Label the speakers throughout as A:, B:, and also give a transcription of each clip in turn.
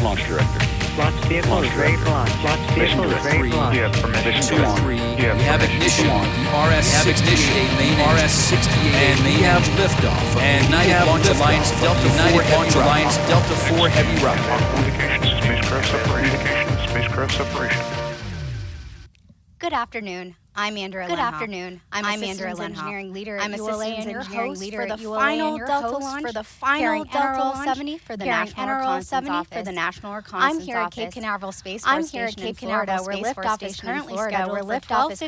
A: launch director.
B: Launch vehicle is ready for launch. Launch vehicle is ready for launch.
A: You have permission to launch.
C: 2-3, we have ignition on the RS-68 main RS-68 and we have liftoff. And we have Launch Alliance Delta 4 Launch Alliance Delta 4 Heavy Rocket.
A: Indications, spacecraft separation. Indications, spacecraft separation.
D: Good afternoon. I'm Andrea Lenhoff. Good afternoon. I'm Andrea Lenhoff, engineering leader at ULA and your host for the final Delta launch for the final Delta NROL-70 for the National Reconnaissance Office. I'm here at Cape Canaveral Space Force Station in Florida, where liftoff is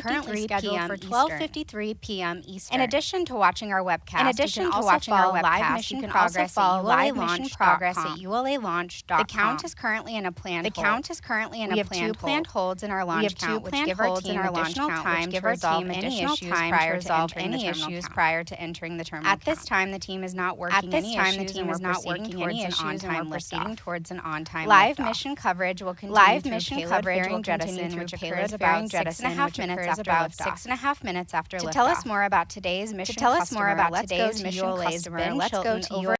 D: currently scheduled for 12:53 p.m. Eastern. In addition to watching our webcast, you can also follow live mission progress at ULAlaunch.com. The count is currently in a planned hold. We have 2 planned holds in our launch count, which give our team additional time to resolve any issues prior to entering the terminal. At this time, the team is not working any issues, and we're proceeding towards an on-time live mission coverage will continue through payload jettison, which occurs about 6.5 minutes after liftoff. To tell us more about today's mission customer, let's go to ULA's Ben Chilton over.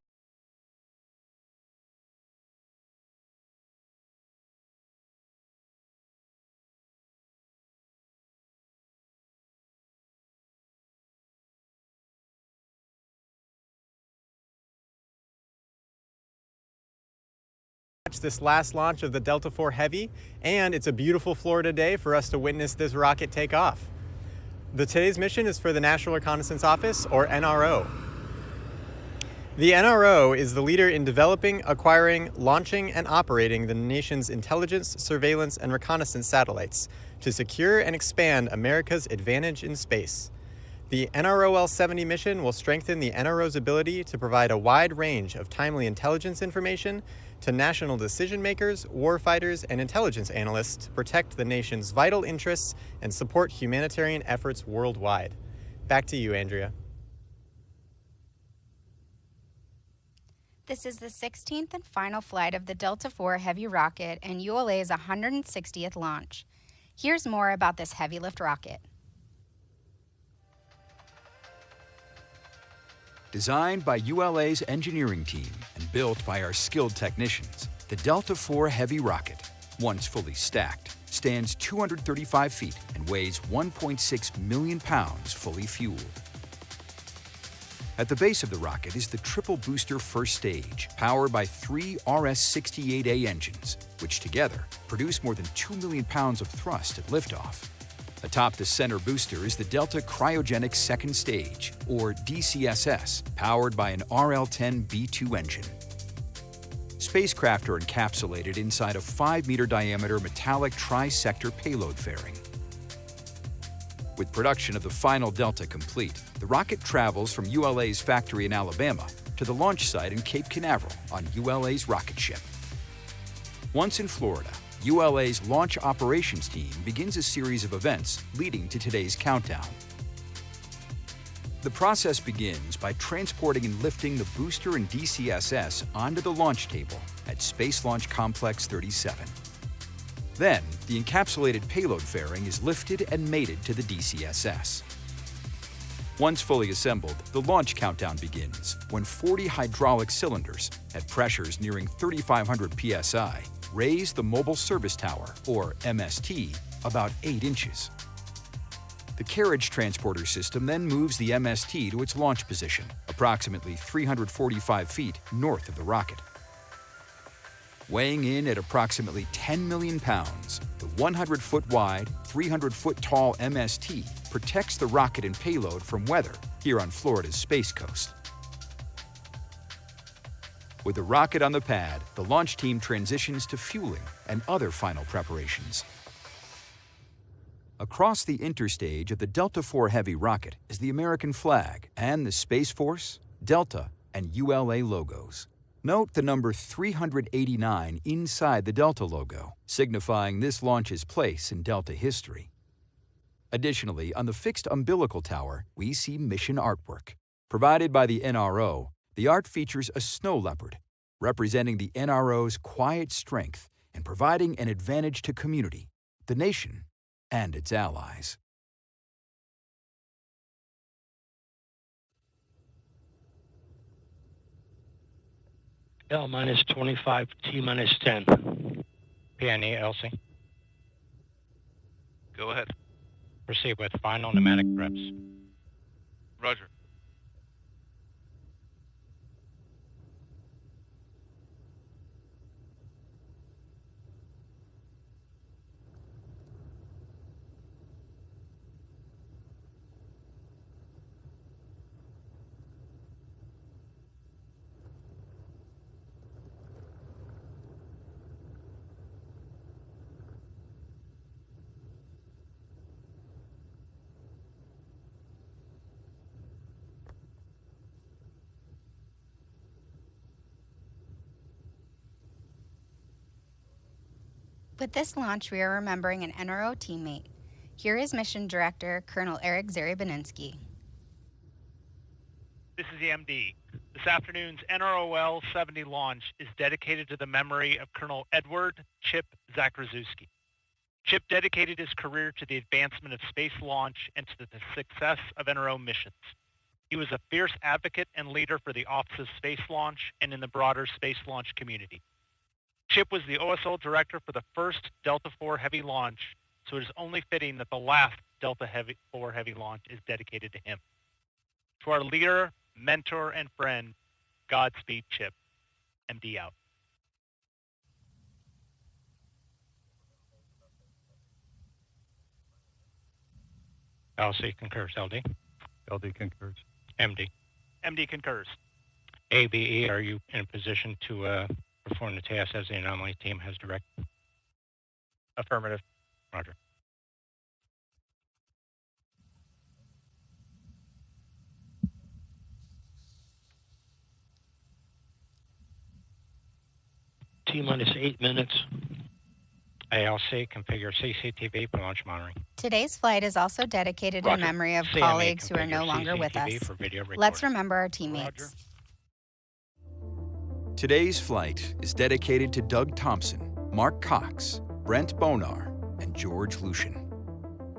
E: This last launch of the Delta IV Heavy, and it's a beautiful Florida day for us to witness this rocket take off. Today's mission is for the National Reconnaissance Office, or NRO. The NRO is the leader in developing, acquiring, launching, and operating the nation's intelligence, surveillance, and reconnaissance satellites to secure and expand America's advantage in space. The NROL-70 mission will strengthen the NRO's ability to provide a wide range of timely intelligence information to national decision makers, warfighters, and intelligence analysts to protect the nation's vital interests and support humanitarian efforts worldwide. Back to you, Andrea.
D: This is the 16th and final flight of the Delta IV Heavy rocket and ULA's 160th launch. Here's more about this heavy lift rocket.
C: Designed by ULA's engineering team and built by our skilled technicians, the Delta IV Heavy rocket, once fully stacked, stands 235 feet and weighs 1.6 million pounds fully fueled. At the base of the rocket is the triple booster first stage, powered by 3 RS-68A engines, which together produce more than 2 million pounds of thrust at liftoff. Atop the center booster is the Delta Cryogenic Second Stage, or DCSS, powered by an RL-10B2 engine. Spacecraft are encapsulated inside a 5-meter diameter metallic tri-sector payload fairing. With production of the final Delta complete, the rocket travels from ULA's factory in Alabama to the launch site in Cape Canaveral on ULA's rocket ship. Once in Florida, ULA's launch operations team begins a series of events leading to today's countdown. The process begins by transporting and lifting the booster and DCSS onto the launch table at Space Launch Complex 37. Then, the encapsulated payload fairing is lifted and mated to the DCSS. Once fully assembled, the launch countdown begins when 40 hydraulic cylinders at pressures nearing 3,500 psi raise the Mobile Service Tower, or MST, about 8 inches. The carriage transporter system then moves the MST to its launch position, approximately 345 feet north of the rocket. Weighing in at approximately 10 million pounds, the 100-foot wide, 300-foot tall MST protects the rocket and payload from weather here on Florida's Space Coast. With the rocket on the pad, the launch team transitions to fueling and other final preparations. Across the interstage of the Delta IV Heavy rocket is the American flag and the Space Force, Delta, and ULA logos. Note the number 389 inside the Delta logo, signifying this launch's place in Delta history. Additionally, on the fixed umbilical tower, we see mission artwork. Provided by the NRO, the art features a snow leopard, representing the NRO's quiet strength and providing an advantage to community, the nation, and its allies.
F: L minus 25, T minus 10.
G: PNE LC.
A: Go ahead.
G: Proceed with final pneumatic trips.
A: Roger.
D: With this launch, we are remembering an NRO teammate. Here is Mission Director, Colonel Eric Zaribaninski.
H: This is the MD. This afternoon's NROL-70 launch is dedicated to the memory of Colonel Edward Chip Zakrzewski. Chip dedicated his career to the advancement of space launch and to the success of NRO missions. He was a fierce advocate and leader for the Office of Space Launch and in the broader space launch community. Chip was the OSL director for the first Delta IV Heavy launch, so it is only fitting that the last Delta IV Heavy launch is dedicated to him. To our leader, mentor, and friend, Godspeed, Chip. MD out.
G: LC concurs. LD.
A: LD concurs.
G: MD.
H: MD concurs.
G: ABE, are you in a position to perform the task as the anomaly team has directed?
H: Affirmative.
G: Roger.
F: T minus 8 minutes.
G: ALC, configure CCTV for launch monitoring.
D: Today's flight is also dedicated in
G: Roger.
D: memory of
G: CME,
D: colleagues who are
G: configure
D: no longer with
G: CCTV
D: us.
G: for video
D: Let's
G: recording.
D: remember our teammates.
C: Today's flight is dedicated to Doug Thompson, Mark Cox, Brent Bonar, and George Lucian.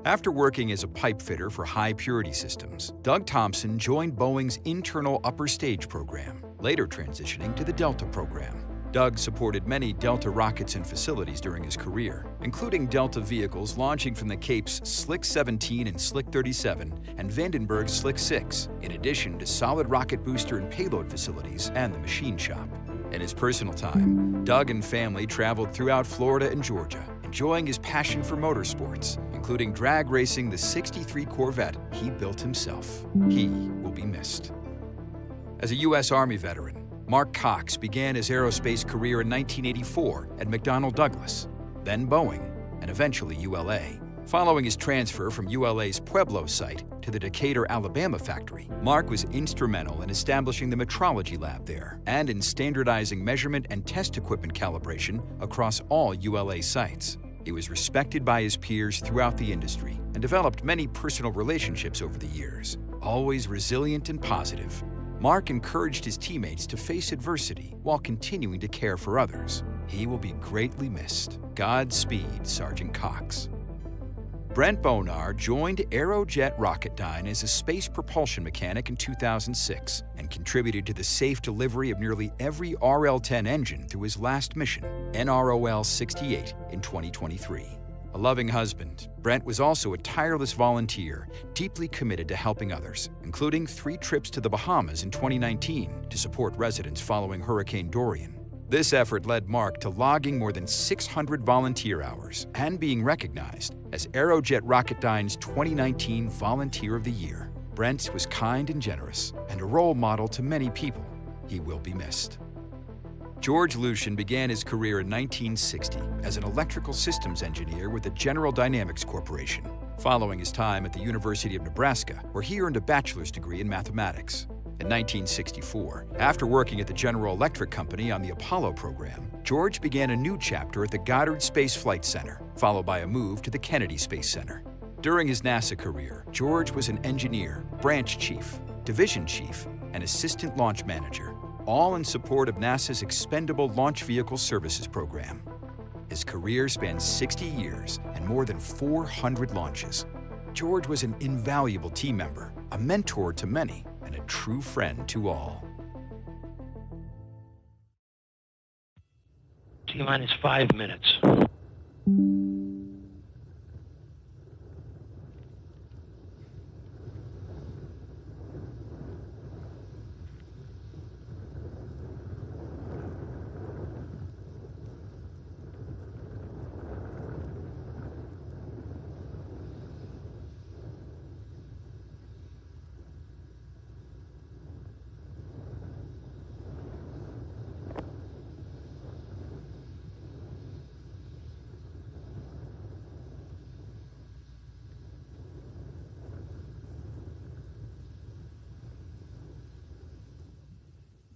C: After working as a pipe fitter for high-purity systems, Doug Thompson joined Boeing's internal upper stage program, later transitioning to the Delta program. Doug supported many Delta rockets and facilities during his career, including Delta vehicles launching from the Cape's Slick 17 and Slick 37 and Vandenberg's Slick 6, in addition to solid rocket booster and payload facilities and the machine shop. In his personal time, Doug and family traveled throughout Florida and Georgia, enjoying his passion for motorsports, including drag racing the '63 Corvette he built himself. He will be missed. As a U.S. Army veteran, Mark Cox began his aerospace career in 1984 at McDonnell Douglas, then Boeing, and eventually ULA. Following his transfer from ULA's Pueblo site to the Decatur, Alabama factory, Mark was instrumental in establishing the metrology lab there and in standardizing measurement and test equipment calibration across all ULA sites. He was respected by his peers throughout the industry and developed many personal relationships over the years, always resilient and positive. Mark encouraged his teammates to face adversity while continuing to care for others. He will be greatly missed. Godspeed, Sergeant Cox. Brent Bonar joined Aerojet Rocketdyne as a space propulsion mechanic in 2006 and contributed to the safe delivery of nearly every RL-10 engine through his last mission, NROL-68, in 2023. A loving husband, Brent was also a tireless volunteer, deeply committed to helping others, including 3 trips to the Bahamas in 2019 to support residents following Hurricane Dorian. This effort led Mark to logging more than 600 volunteer hours and being recognized as Aerojet Rocketdyne's 2019 Volunteer of the Year. Brent was kind and generous and a role model to many people. He will be missed. George Lucian began his career in 1960 as an electrical systems engineer with the General Dynamics Corporation, following his time at the University of Nebraska, where he earned a bachelor's degree in mathematics. In 1964, after working at the General Electric Company on the Apollo program, George began a new chapter at the Goddard Space Flight Center, followed by a move to the Kennedy Space Center. During his NASA career, George was an engineer, branch chief, division chief, and assistant launch manager, all in support of NASA's Expendable Launch Vehicle Services program. His career spanned 60 years and more than 400 launches. George was an invaluable team member, a mentor to many, and a true friend to all.
F: T-minus 5 minutes.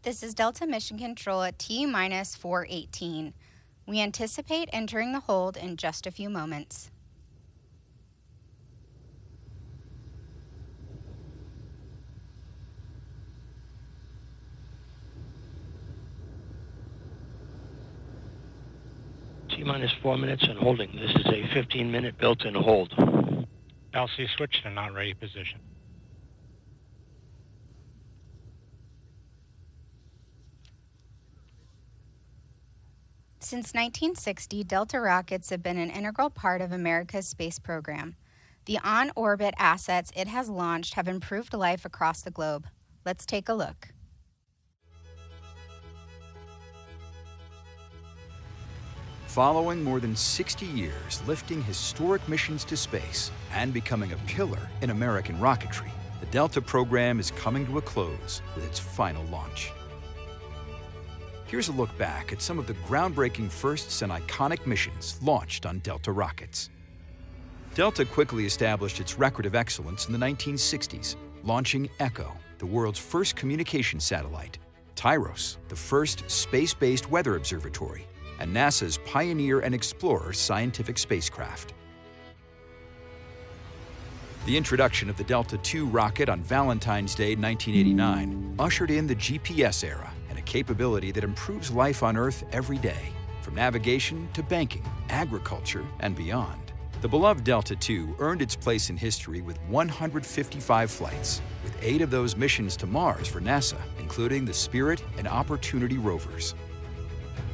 D: This is Delta Mission Control at T-minus 418. We anticipate entering the hold in just a few moments.
F: T-minus 4 minutes and holding. This is a 15-minute built-in hold.
G: LC switch to not ready position.
D: Since 1960, Delta rockets have been an integral part of America's space program. The on-orbit assets it has launched have improved life across the globe. Let's take a look.
C: Following more than 60 years lifting historic missions to space and becoming a pillar in American rocketry, the Delta program is coming to a close with its final launch. Here's a look back at some of the groundbreaking firsts and iconic missions launched on Delta rockets. Delta quickly established its record of excellence in the 1960s, launching ECHO, the world's first communication satellite, Tyros, the first space-based weather observatory, and NASA's Pioneer and Explorer scientific spacecraft. The introduction of the Delta II rocket on Valentine's Day 1989 ushered in the GPS era, and a capability that improves life on Earth every day, from navigation to banking, agriculture, and beyond. The beloved Delta II earned its place in history with 155 flights, with 8 of those missions to Mars for NASA, including the Spirit and Opportunity rovers.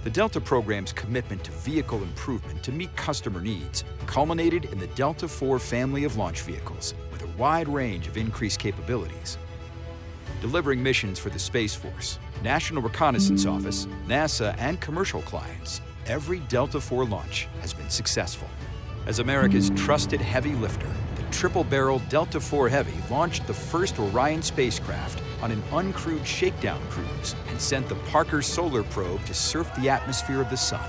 C: The Delta program's commitment to vehicle improvement to meet customer needs culminated in the Delta IV family of launch vehicles with a wide range of increased capabilities. Delivering missions for the Space Force, National Reconnaissance Office, NASA, and commercial clients, every Delta IV launch has been successful. As America's trusted heavy lifter, the triple-barrel Delta IV Heavy launched the first Orion spacecraft on an uncrewed shakedown cruise and sent the Parker Solar Probe to surf the atmosphere of the Sun.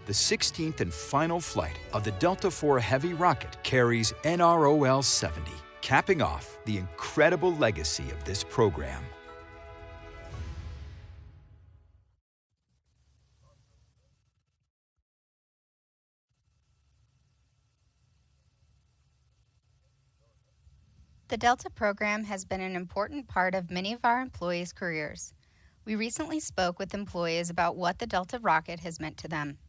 C: The 16th and final flight of the Delta IV Heavy rocket carries NROL-70, capping off the incredible legacy of this program.
D: The Delta program has been an important part of many of our employees' careers. We recently spoke with employees about what the Delta rocket has meant to them.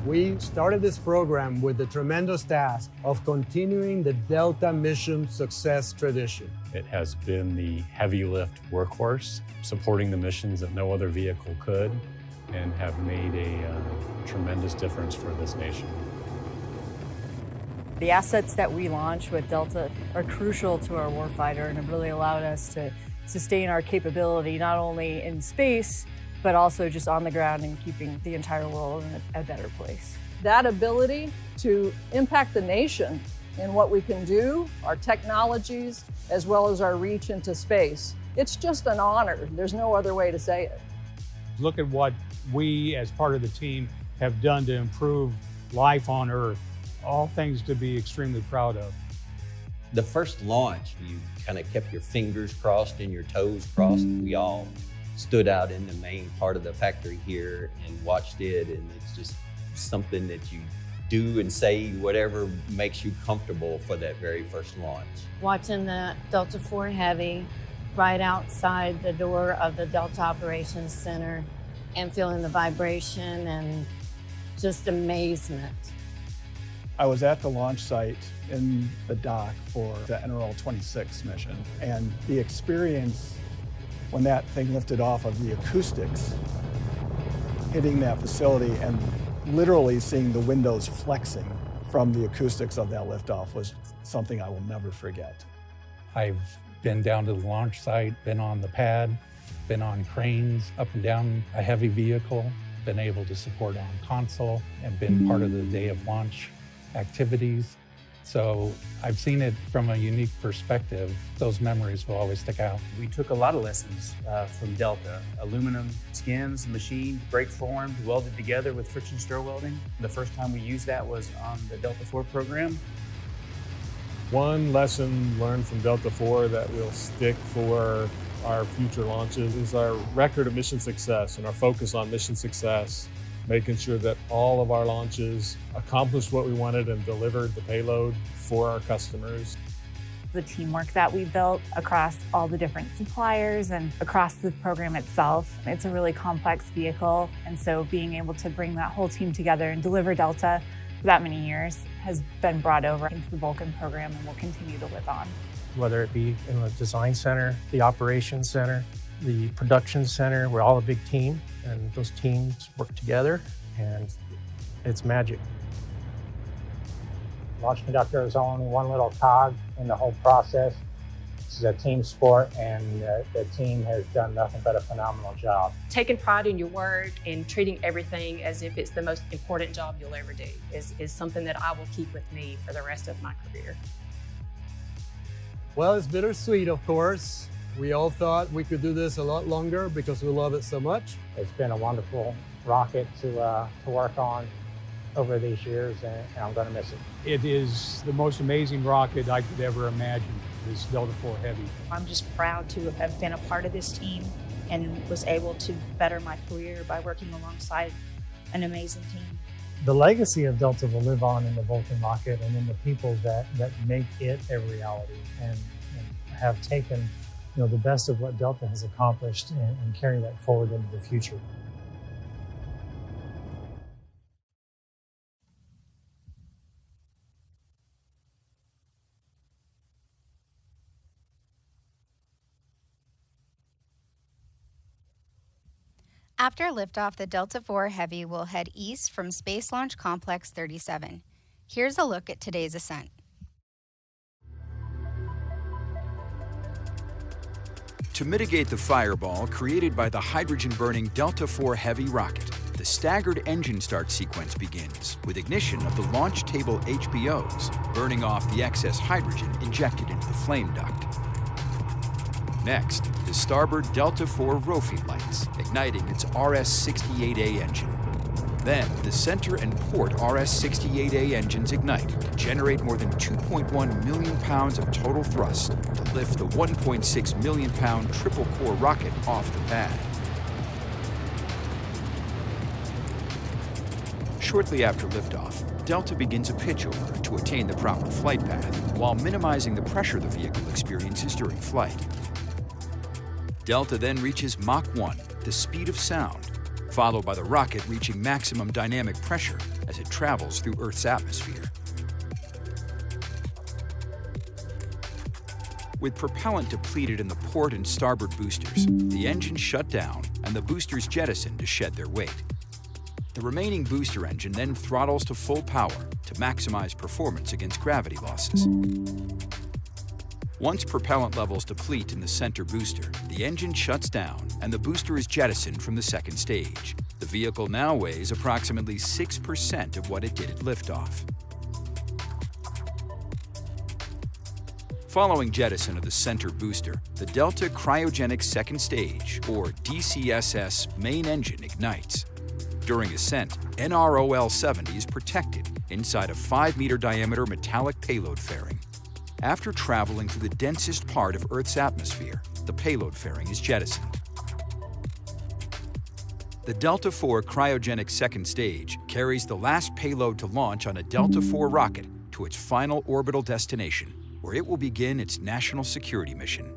I: We started this program with the tremendous task of continuing the Delta mission success tradition.
J: It has been the heavy lift workhorse, supporting the missions that no other vehicle could, and have made a tremendous difference for this nation.
K: The assets that we launch with Delta are crucial to our warfighter and have really allowed us to sustain our capability, not only in space, but also just on the ground and keeping the entire world in a better place.
L: That ability to impact the nation in what we can do, our technologies, as well as our reach into space. It's just an honor. There's no other way to say it.
M: Look at what we, as part of the team, have done to improve life on Earth. All things to be extremely proud of.
N: The first launch, you kind of kept your fingers crossed and your toes crossed. We all stood out in the main part of the factory here and watched it, and it's just something that you do and say whatever makes you comfortable for that very first launch.
O: Watching the Delta IV Heavy right outside the door of the Delta Operations Center and feeling the vibration and just amazement.
P: I was at the launch site in the dock for the NROL-70 mission, and the experience when that thing lifted off of the acoustics, hitting that facility and literally seeing the windows flexing from the acoustics of that liftoff was something I will never forget.
Q: I've been down to the launch site, been on the pad, been on cranes up and down a heavy vehicle, been able to support on console, and been part of the day of launch activities. So I've seen it from a unique perspective. Those memories will always stick out.
R: We took a lot of lessons from Delta. Aluminum skins, machined, brake formed, welded together with friction stir welding. The first time we used that was on the Delta IV program.
S: One lesson learned from Delta IV that will stick for our future launches is our record of mission success and our focus on mission success, making sure that all of our launches accomplished what we wanted and delivered the payload for our customers.
T: The teamwork that we built across all the different suppliers and across the program itself. It's a really complex vehicle, and so being able to bring that whole team together and deliver Delta for that many years has been brought over into the Vulcan program and will continue to live on.
U: Whether it be in the design center, the operations center, the production center, we're all a big team, and those teams work together, and it's magic.
V: Launch conductor is only one little cog in the whole process. This is a team sport, and the team has done nothing but a phenomenal job.
W: Taking pride in your work and treating everything as if it's the most important job you'll ever do is something that I will keep with me for the rest of my career.
I: Well, it's bittersweet, of course. We all thought we could do this a lot longer because we love it so much.
V: It's been a wonderful rocket to work on over these years, and I'm going to miss it.
M: It is the most amazing rocket I could ever imagine, this Delta IV Heavy.
X: I'm just proud to have been a part of this team and was able to better my career by working alongside an amazing team.
V: The legacy of Delta will live on in the Vulcan rocket and in the people that make it a reality and have taken the best of what Delta has accomplished and carry that forward into the future.
D: After liftoff, the Delta IV Heavy will head east from Space Launch Complex 37. Here's a look at today's ascent.
C: To mitigate the fireball created by the hydrogen-burning Delta IV Heavy rocket, the staggered engine start sequence begins with ignition of the launch table HPOs, burning off the excess hydrogen injected into the flame duct. Next, the starboard Delta IV ROFI lights, igniting its RS-68A engine. Then, the center and port RS-68A engines ignite to generate more than 2.1 million pounds of total thrust to lift the 1.6 million pound triple-core rocket off the pad. Shortly after liftoff, Delta begins a pitchover to attain the proper flight path while minimizing the pressure the vehicle experiences during flight. Delta then reaches Mach 1, the speed of sound, followed by the rocket reaching maximum dynamic pressure as it travels through Earth's atmosphere. With propellant depleted in the port and starboard boosters, the engine shut down and the boosters jettisoned to shed their weight. The remaining booster engine then throttles to full power to maximize performance against gravity losses. Once propellant levels deplete in the center booster, the engine shuts down and the booster is jettisoned from the second stage. The vehicle now weighs approximately 6% of what it did at liftoff. Following jettison of the center booster, the Delta Cryogenic Second Stage, or DCSS, main engine ignites. During ascent, NROL-70 is protected inside a 5-meter diameter metallic payload fairing. After traveling through the densest part of Earth's atmosphere, the payload fairing is jettisoned. The Delta IV Cryogenic Second Stage carries the last payload to launch on a Delta IV rocket to its final orbital destination, where it will begin its national security mission.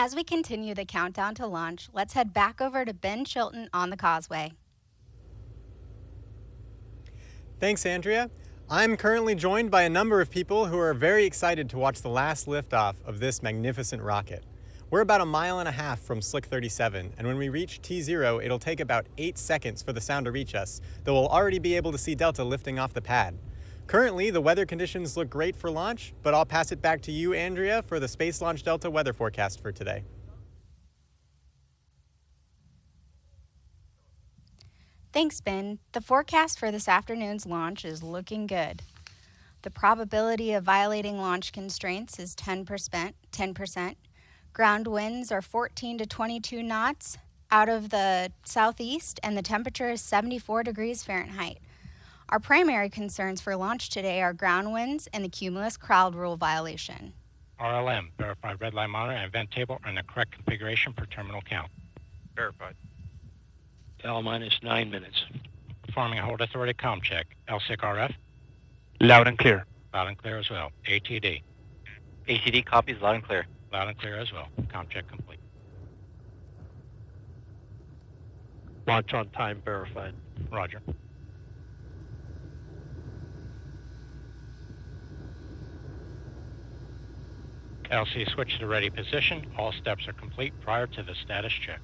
D: As we continue the countdown to launch, let's head back over to Ben Chilton on the causeway.
A: Thanks, Andrea. I'm currently joined by a number of people who are very excited to watch the last liftoff of this magnificent rocket. We're about 1.5 miles from Slick 37, and when we reach T0, it'll take about 8 seconds for the sound to reach us, though we'll already be able to see Delta lifting off the pad. Currently, the weather conditions look great for launch, but I'll pass it back to you, Andrea, for the Space Launch Delta weather forecast for today.
D: Thanks, Ben. The forecast for this afternoon's launch is looking good. The probability of violating launch constraints is 10%. Ground winds are 14 to 22 knots out of the southeast, and the temperature is 74 degrees Fahrenheit. Our primary concerns for launch today are ground winds and the cumulus crowd rule violation.
G: RLM, verified red line monitor and vent table are in the correct configuration per terminal count.
F: Verified. L minus 9 minutes.
G: Performing a hold authority comm check. LSIC RF.
B: Loud and clear.
G: Loud and clear as well. ATD.
B: ATD copies loud and clear.
G: Loud and clear as well. Comm check complete.
B: Launch on time verified.
G: Roger. LC switch to ready position. All steps are complete prior to the status check.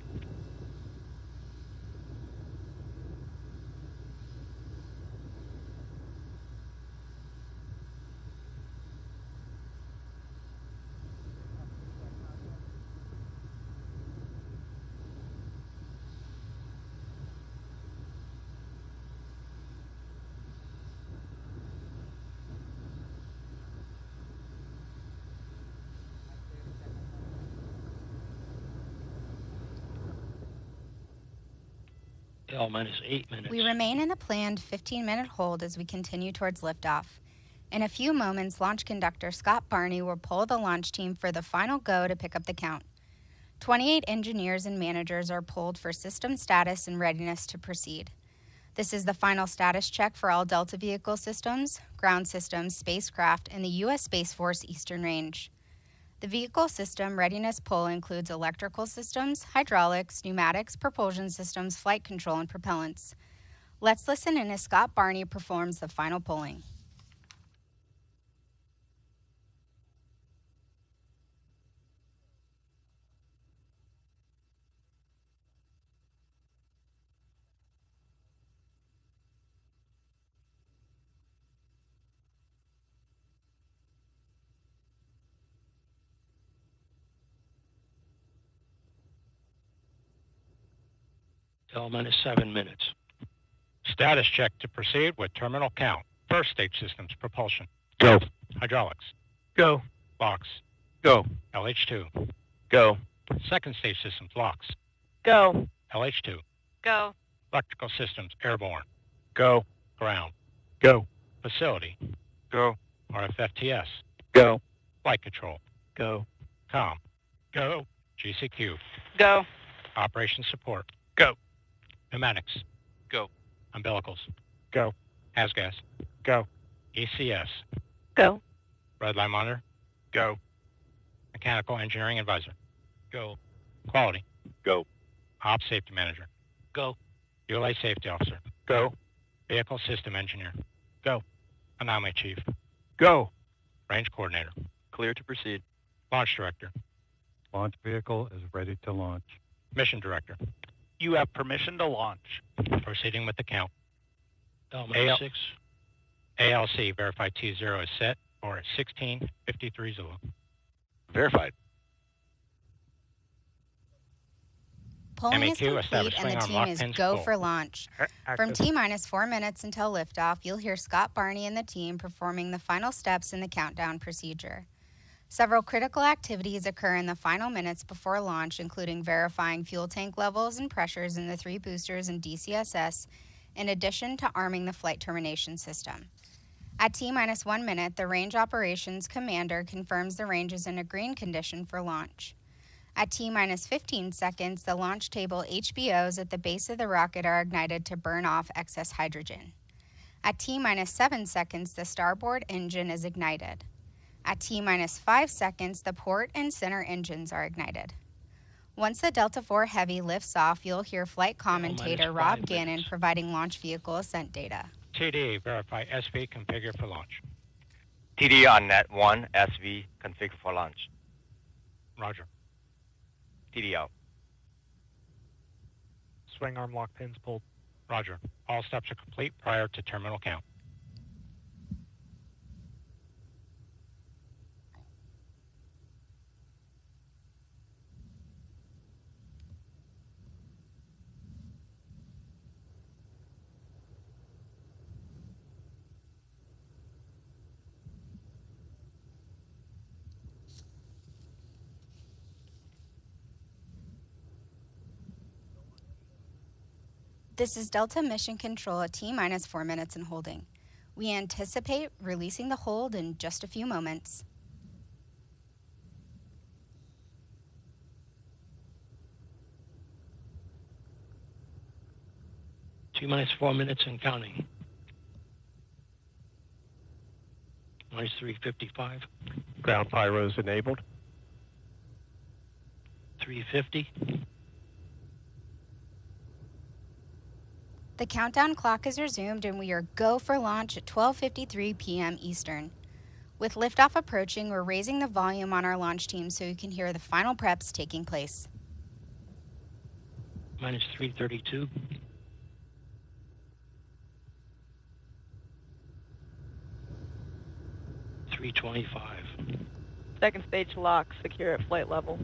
F: L minus 8 minutes.
D: We remain in the planned 15-minute hold as we continue towards liftoff. In a few moments, launch conductor Scott Barney will pull the launch team for the final go to pick up the count. 28 engineers and managers are pulled for system status and readiness to proceed. This is the final status check for all Delta vehicle systems, ground systems, spacecraft, and the U.S. Space Force Eastern Range. The vehicle system readiness pull includes electrical systems, hydraulics, pneumatics, propulsion systems, flight control, and propellants. Let's listen in as Scott Barney performs the final pulling.
F: L minus 7 minutes.
G: Status check to proceed with terminal count. First stage systems, propulsion.
B: Go.
G: Hydraulics.
B: Go.
G: Locks.
B: Go.
G: LH2.
B: Go.
G: Second stage systems, locks.
B: Go.
G: LH2.
B: Go.
G: Electrical systems, airborne.
B: Go.
G: Ground.
B: Go.
G: Facility.
B: Go.
G: RFFTS.
B: Go.
G: Flight control.
B: Go.
G: COM. Go. GCQ.
B: Go.
G: Operation support.
B: Go.
G: Pneumatics.
B: Go.
G: Umbilicals.
B: Go.
G: ASGAS.
B: Go.
G: ECS.
B: Go.
G: Red line monitor.
B: Go.
G: Mechanical engineering advisor.
B: Go.
G: Quality.
B: Go.
G: Ops safety manager.
B: Go.
G: ULA safety officer.
B: Go.
G: Vehicle system engineer.
B: Go.
G: Anomaly chief.
B: Go.
G: Range coordinator.
B: Clear to proceed.
G: Launch director.
E: Launch vehicle is ready to launch.
G: Mission director.
B: You have permission to launch.
G: Proceeding with the count.
F: L minus 6.
G: ALC verified T0 is set for 1653 Zulu.
B: Verified.
D: Pulling is
G: MEQ
D: complete and the team is go
G: full.
D: for launch. From T-minus 4 minutes until liftoff, you'll hear Scott Barney and the team performing the final steps in the countdown procedure. Several critical activities occur in the final minutes before launch, including verifying fuel tank levels and pressures in the 3 boosters and DCSS, in addition to arming the flight termination system. At T-minus 1 minute, the Range Operations Commander confirms the range is in a green condition for launch. At T-minus 15 seconds, the launch table HBOs at the base of the rocket are ignited to burn off excess hydrogen. At T-minus 7 seconds, the starboard engine is ignited. At T-minus 5 seconds, the port and center engines are ignited. Once the Delta IV Heavy lifts off, you'll hear flight commentator Rob Gannon providing launch vehicle ascent data.
G: TD, verify SV configure for launch.
H: TD on net 1, SV configure for launch.
G: Roger.
H: TD out.
G: Swing arm lock pins pulled. Roger. All steps are complete prior to terminal count.
D: This is Delta Mission Control at T-minus 4 minutes and holding. We anticipate releasing the hold in just a few moments.
F: T-minus 4 minutes and counting. Minus 355.
E: Ground pyros enabled.
F: 350.
D: The countdown clock is resumed and we are go for launch at 12:53 p.m. Eastern. With liftoff approaching, we're raising the volume on our launch team so you can hear the final preps taking place.
F: Minus 332. $325.
J: Second stage lock, secure at flight level.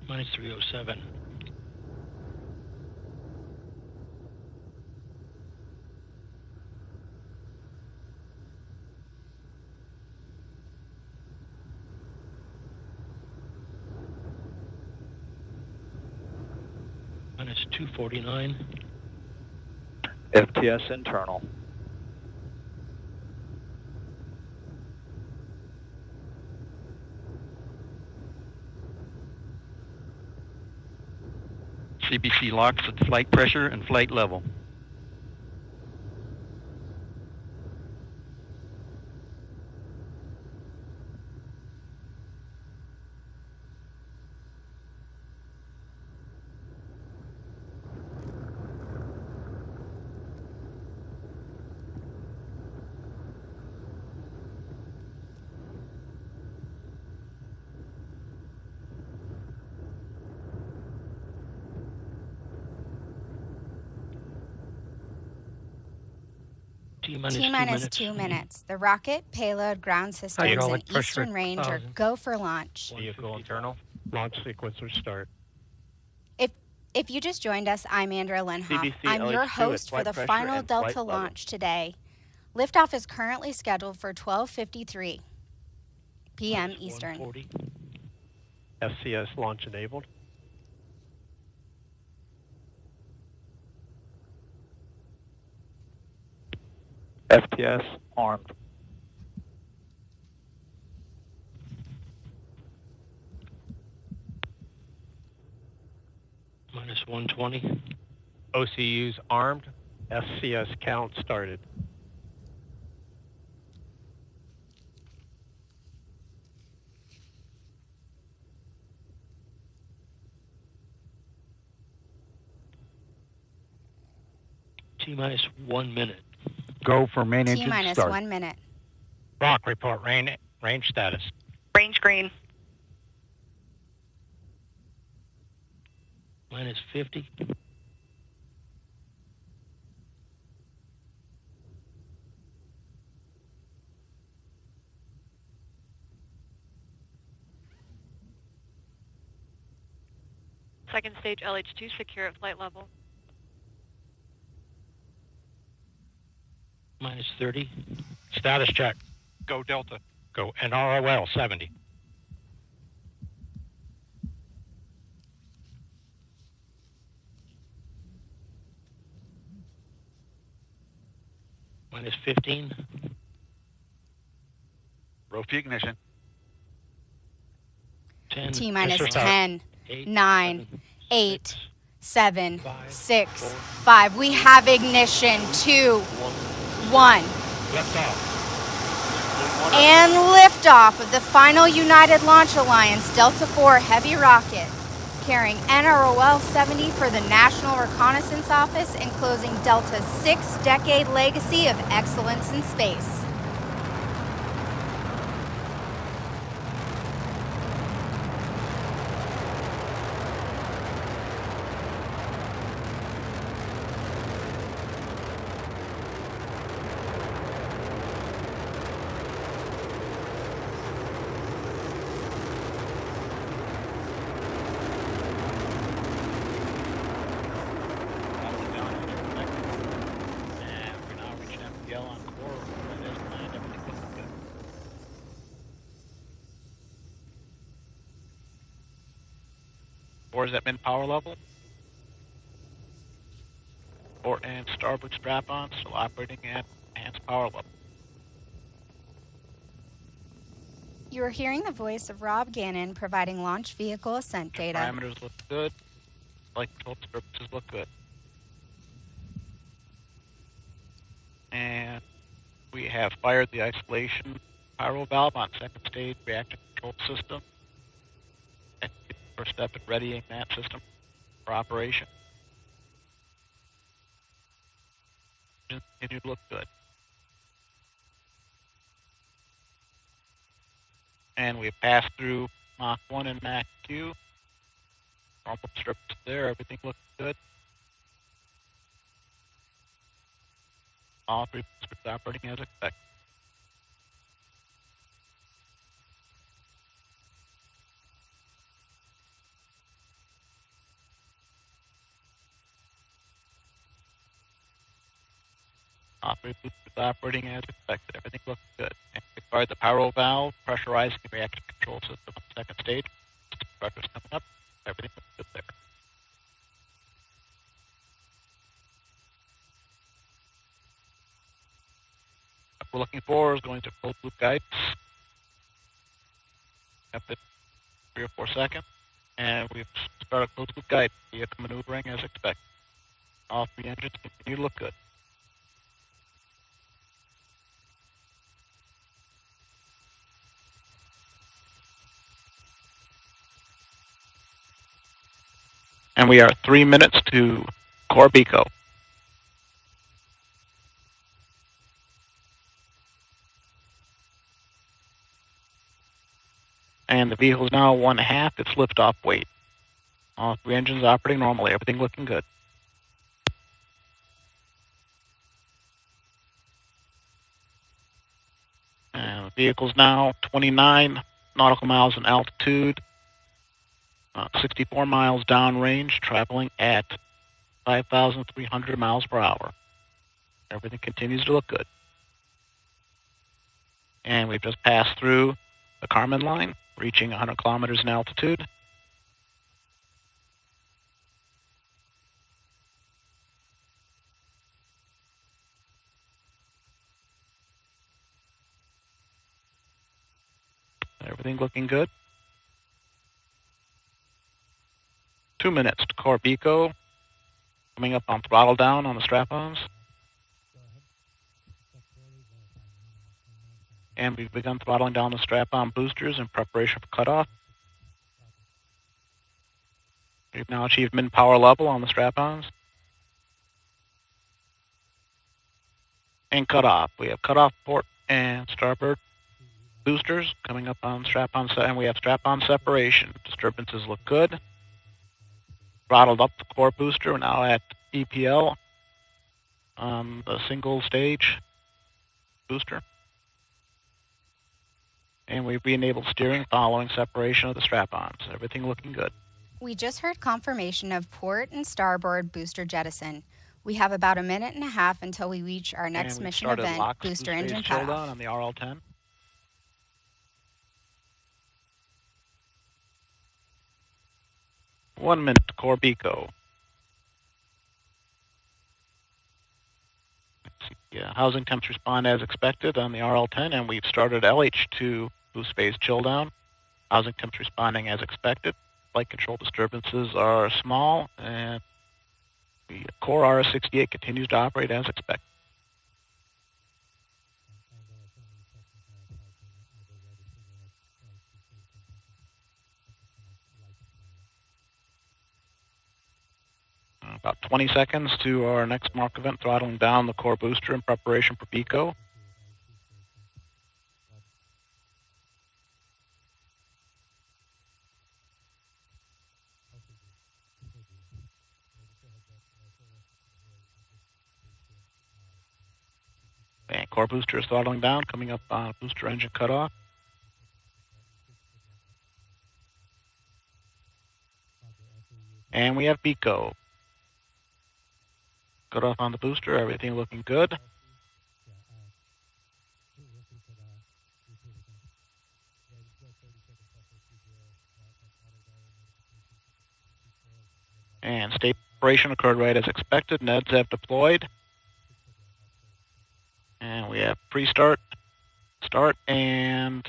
F: Minus 307. Minus 249.
B: FTS internal. CBC locks at flight pressure and flight level.
D: T-minus 2 minutes. The rocket, payload, ground systems, and eastern range are go for launch.
G: Vehicle internal. Launch sequencer start.
D: If you just joined us, I'm Andrea Lenhoff.
H: CBC
D: I'm your
H: LH2
D: host
H: at
D: for the
H: flight
D: final
H: pressure and
D: Delta
H: flight
D: launch today. Liftoff is currently scheduled for 12:53 p.m. Eastern.
E: SCS launch enabled.
B: FTS armed.
F: Minus 120.
E: OCU's armed. SCS count started.
F: T-minus 1 minute.
B: Go for main engine
D: T-minus
B: start.
D: 1 minute.
G: Rock, report range status.
J: Range green.
F: Minus 50.
J: Second stage LH2 secure at flight level.
F: Minus 30.
G: Status check. Go Delta. Go NROL-70.
F: Minus 15.
B: Roll for ignition.
F: 10.
D: T-minus
F: Pressure
D: 10,
F: start.
D: 9, 8, 7, 6, 5. We have ignition. 2, 1. And liftoff of the final United Launch Alliance Delta IV Heavy rocket, carrying NROL-70 for the National Reconnaissance Office and closing Delta's 6-decade legacy of excellence in space.
K: Is at min power level. Port and starboard strap-on still operating at enhanced power level.
D: You are hearing the voice of Rob Gannon providing launch vehicle ascent data.
K: Parameters look good. Flight control disturbances look good. And we have fired the isolation pyro valve on second stage reactor control system. First step in readying that system for operation. Continue to look good. And we've passed through Mach 1 and Mach 2. Normal strips there, everything looks good. All three boosters operating as expected. Operating as expected. Everything looks good. And we fired the pyro valve, pressurizing the reactor control system on the second stage. Pressure's coming up. Everything looks good there. What we're looking for is going to closed loop guidance. After 3 or 4 seconds. And we've started closed loop guidance. Vehicle maneuvering as expected. All 3 engines continue to look good. And we are 3 minutes to Corbico. And the vehicle is now 1.5 its liftoff weight. All 3 engines operating normally, everything looking good. And the vehicle's now 29 nautical miles in altitude. 64 miles downrange, traveling at 5,300 miles per hour. Everything continues to look good. And we've just passed through the Kármán line, reaching 100 kilometers in altitude. Everything looking good. 2 minutes to Corbico. Coming up on throttle down on the strap-ons. And we've begun throttling down the strap-on boosters in preparation for cutoff. We've now achieved min power level on the strap-ons. And cutoff. We have cutoff port and starboard boosters coming up on strap-on, and we have strap-on separation. Disturbances look good. Throttled up the core booster. We're now at EPL on the single stage booster. And we've re-enabled steering following separation of the strap-ons. Everything looking good.
D: We just heard confirmation of port and starboard booster jettison. We have about 1.5 minutes until we reach our next mission event, booster engine cutoff.
K: On the RL-10. One minute to Corbico. Housing temps respond as expected on the RL-10, and we've started LH2 boost phase chill down. Housing temps responding as expected. Flight control disturbances are small, and The core RS-68 continues to operate as expected. About 20 seconds to our next mark event, throttling down the core booster in preparation for PICO. And core booster is throttling down, coming up on booster engine cutoff. And we have PICO. Cut off on the booster, everything looking good. And state preparation occurred right as expected. NEDs have deployed. And we have pre-start, start, and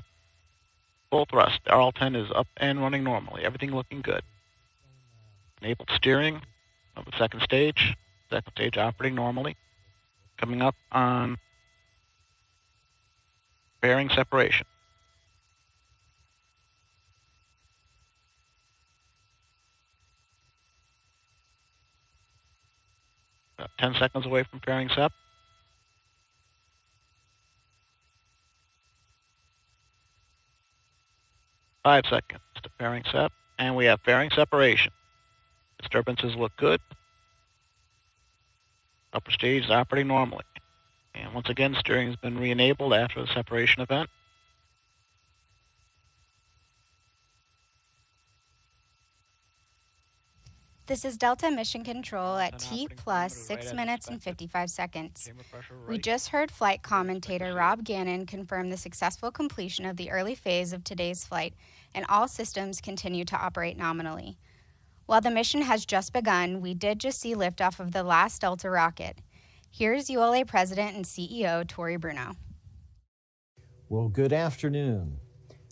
K: full thrust. RL-10 is up and running normally. Everything looking good. Enabled steering of the second stage. Second stage operating normally. Coming up on bearing separation. About 10 seconds away from fairing sep. 5 seconds to fairing sep, and we have fairing separation. Disturbances look good. Upper stage is operating normally. And once again, steering has been re-enabled after the separation event.
D: This is Delta Mission Control at T plus 6 minutes and 55 seconds. We just heard flight commentator Rob Gannon confirm the successful completion of the early phase of today's flight, and all systems continue to operate nominally. While the mission has just begun, we did just see liftoff of the last Delta rocket. Here's ULA President and CEO Tory Bruno.
L: Well, good afternoon.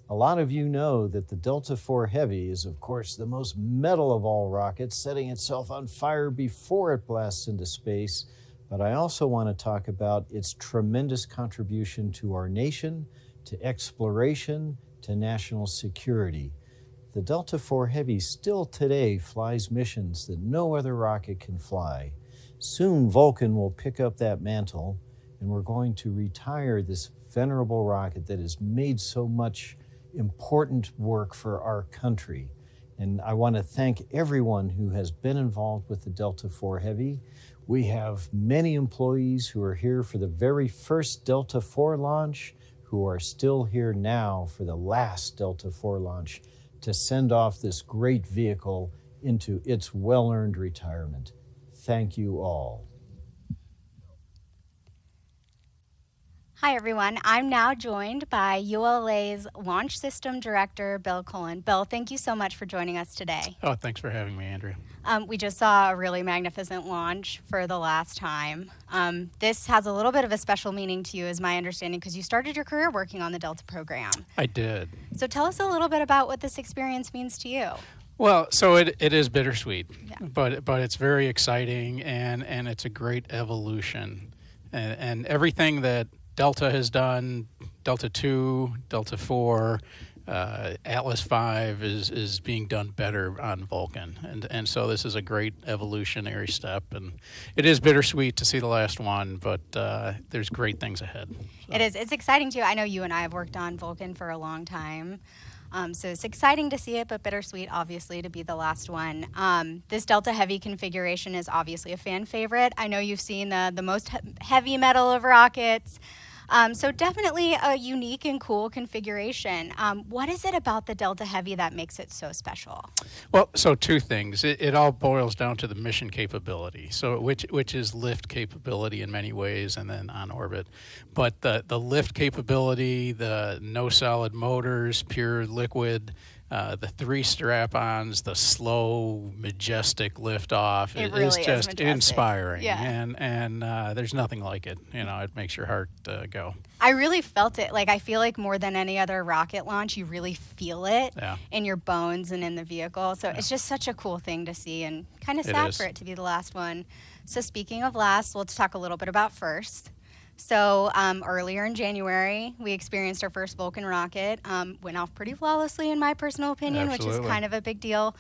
L: A lot of you know that the Delta IV Heavy is, of course, the most metal of all rockets, setting itself on fire before it blasts into space. But I also want to talk about its tremendous contribution to our nation, to exploration, to national security. The Delta IV Heavy still today flies missions that no other rocket can fly. Soon Vulcan will pick up that mantle, and we're going to retire this venerable rocket that has made so much important work for our country. And I want to thank everyone who has been involved with the Delta IV Heavy. We have many employees who are here for the very first Delta IV launch, who are still here now for the last Delta IV launch to send off this great vehicle into its well-earned retirement. Thank you all.
D: Hi, everyone. I'm now joined by ULA's Launch System Director, Bill Cullen. Bill, thank you so much for joining us today.
G: Oh, thanks for having me, Andrea.
D: We just saw a really magnificent launch for the last time. This has a little bit of a special meaning to you, is my understanding, because you started your career working on the Delta program.
G: I did.
D: So tell us a little bit about what this experience means to you.
G: Well, so it is bittersweet, but it's very exciting, and it's a great evolution. And everything that Delta has done, Delta 2, Delta 4, Atlas 5 is being done better on Vulcan. And so this is a great evolutionary step. And it is bittersweet to see the last one, but there's great things ahead. So.
D: It is. It's exciting too. I know you and I have worked on Vulcan for a long time. So it's exciting to see it, but bittersweet, obviously, to be the last one. This Delta Heavy configuration is obviously a fan favorite. I know you've seen the most heavy metal of rockets. So definitely a unique and cool configuration. What is it about the Delta Heavy that makes it so special?
G: Well, so two things. It all boils down to the mission capability, so which is lift capability in many ways, and then on orbit. But the lift capability, the no solid motors, pure liquid, the 3 strap-ons, the slow, majestic liftoff.
D: It
G: It
D: really
G: is
D: is
G: just
D: majestic.
G: inspiring.
D: Yeah.
G: And there's nothing like it. It makes your heart go.
D: I really felt it. Like, I feel like more than any other rocket launch, you really feel it in your bones and in the vehicle. So it's just such a cool thing to see, and kind of sad for it to be the last one. So speaking of last, let's talk a little bit about first. So earlier in January, we experienced our first Vulcan rocket. Went off pretty flawlessly, in my personal opinion, which is kind of a big deal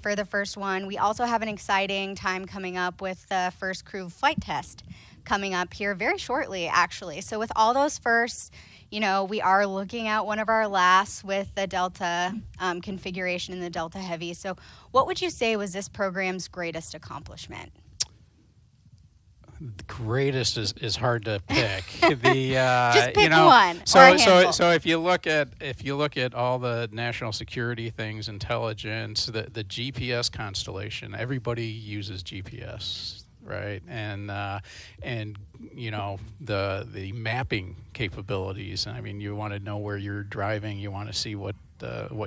D: for the first one. We also have an exciting time coming up with the first crew flight test coming up here very shortly, actually. So with all those firsts, we are looking at one of our lasts with the Delta configuration in the Delta Heavy. So what would you say was this program's greatest accomplishment?
G: The greatest is hard to pick.
D: Just pick one.
G: So
D: or a handful.
G: so if you look at all the national security things, intelligence, the GPS constellation, everybody uses GPS, right? And the mapping capabilities. I mean, you want to know where you're driving. You want to see what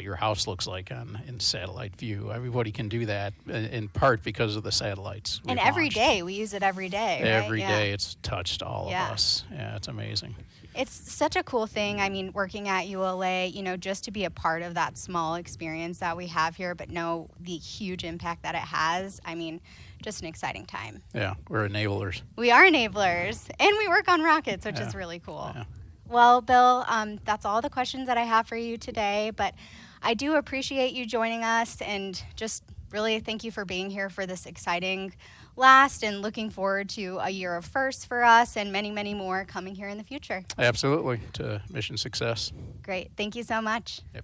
G: your house looks like in satellite view. Everybody can do that in part because of the satellites.
D: And every day, we use it every day, right?
G: Every day it's touched all of us. Yeah, it's amazing.
D: It's such a cool thing. I mean, working at ULA, just to be a part of that small experience that we have here, but know the huge impact that it has. I mean, just an exciting time.
G: Yeah, we're enablers.
D: We are enablers, and we work on rockets, which is really cool. Yeah. Well, Bill, that's all the questions that I have for you today, but I do appreciate you joining us, and just really thank you for being here for this exciting last, and looking forward to a year of firsts for us and many, many more coming here in the future.
G: Absolutely, to mission success.
D: Great. Thank you so much.
G: Yep.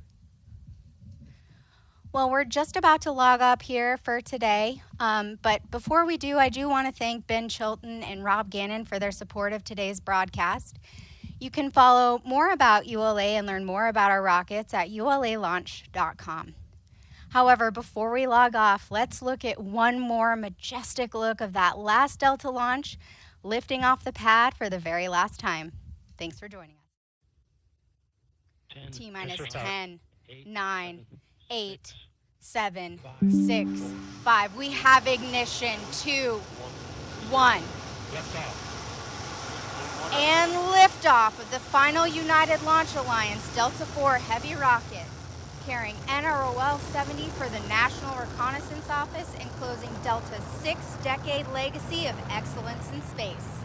D: Well, we're just about to log up here for today, but before we do, I do want to thank Ben Chilton and Rob Gannon for their support of today's broadcast. You can follow more about ULA and learn more about our rockets at ulalaunch.com. However, before we log off, let's look at one more majestic look of that last Delta launch, lifting off the pad for the very last time. Thanks for joining us. T-minus 10, 9, 8, 7, 6, 5. We have ignition. 2, 1. And liftoff of the final United Launch Alliance Delta IV Heavy rocket, carrying NROL-70 for the National Reconnaissance Office and closing Delta's 6-decade legacy of excellence in space.